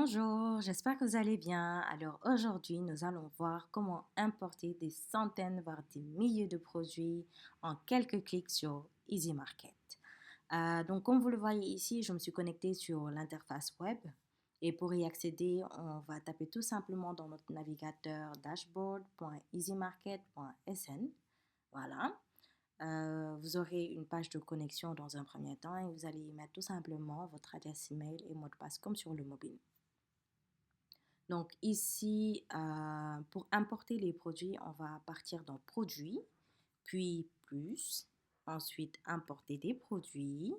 Bonjour, j'espère que vous allez bien. Alors aujourd'hui, nous allons voir comment importer des centaines, voire des milliers de produits en quelques clics sur Easy Market. Donc comme vous le voyez ici, je me suis connectée sur l'interface web et pour y accéder, on va taper tout simplement dans notre navigateur dashboard.easymarket.sn. Voilà. Vous aurez une page de connexion dans un premier temps et vous allez y mettre tout simplement votre adresse email et mot de passe comme sur le mobile. Donc ici, pour importer les produits, on va partir dans Produits, puis Plus, ensuite importer des produits.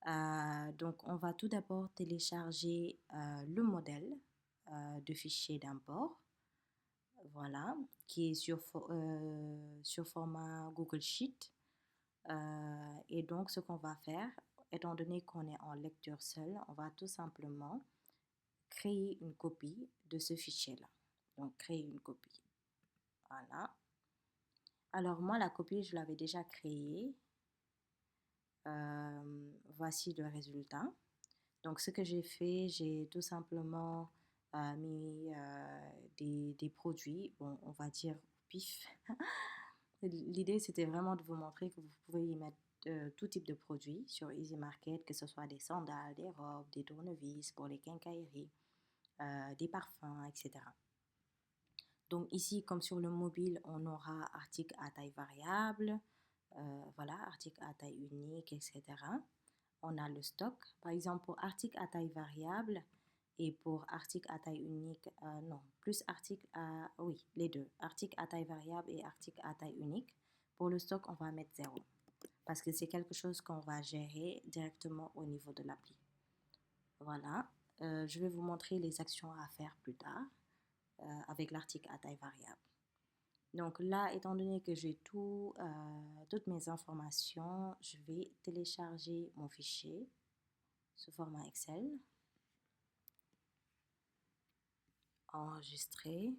Donc on va tout d'abord télécharger le modèle de fichier d'import, voilà, qui est sur format Google Sheet. Et donc ce qu'on va faire, étant donné qu'on est en lecture seule, on va tout simplement créer une copie de ce fichier-là. Donc, créer une copie. Voilà. Alors, moi, la copie, je l'avais déjà créée. Voici le résultat. Donc, ce que j'ai fait, j'ai tout simplement mis des produits, bon, on va dire au pif. L'idée, c'était vraiment de vous montrer que vous pouvez y mettre tout type de produits sur Easy Market, que ce soit des sandales, des robes, des tournevis pour les quincailleries, des parfums, etc. Donc ici, comme sur le mobile, on aura article à taille variable, voilà, article à taille unique, etc. On a le stock. Par exemple, pour article à taille variable et pour article à taille unique, non, plus article à, oui, les deux, article à taille variable et article à taille unique. Pour le stock, on va mettre 0 parce que c'est quelque chose qu'on va gérer directement au niveau de l'appli. Voilà, je vais vous montrer les actions à faire plus tard avec l'article à taille variable. Donc là, étant donné que j'ai toutes mes informations, je vais télécharger mon fichier sous format Excel, enregistrer,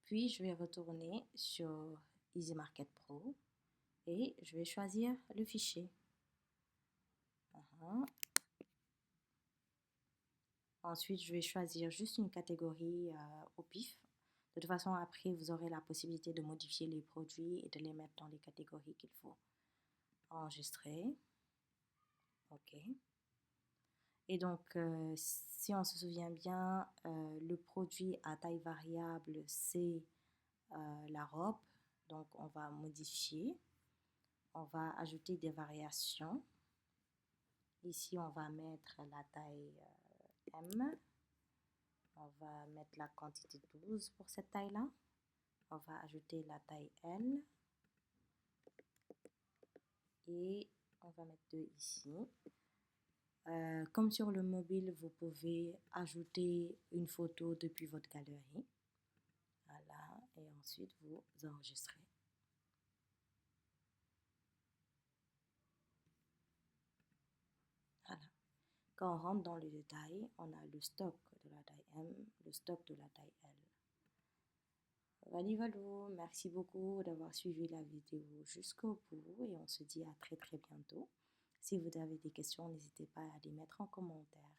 puis je vais retourner sur Easy Market Pro et je vais choisir le fichier. Ensuite, je vais choisir juste une catégorie au pif. De toute façon, après, vous aurez la possibilité de modifier les produits et de les mettre dans les catégories qu'il faut. Enregistrer. OK. Et donc, si on se souvient bien, le produit à taille variable, c'est la robe. Donc, on va modifier. On va ajouter des variations. Ici, on va mettre la taille M. On va mettre la quantité 12 pour cette taille-là. On va ajouter la taille L. Et on va mettre 2 ici. Comme sur le mobile, vous pouvez ajouter une photo depuis votre galerie. Voilà, et ensuite vous enregistrez. Voilà. Quand on rentre dans le détail, on a le stock de la taille M, le stock de la taille L. Voilà, merci beaucoup d'avoir suivi la vidéo jusqu'au bout et on se dit à très très bientôt. Si vous avez des questions, n'hésitez pas à les mettre en commentaire.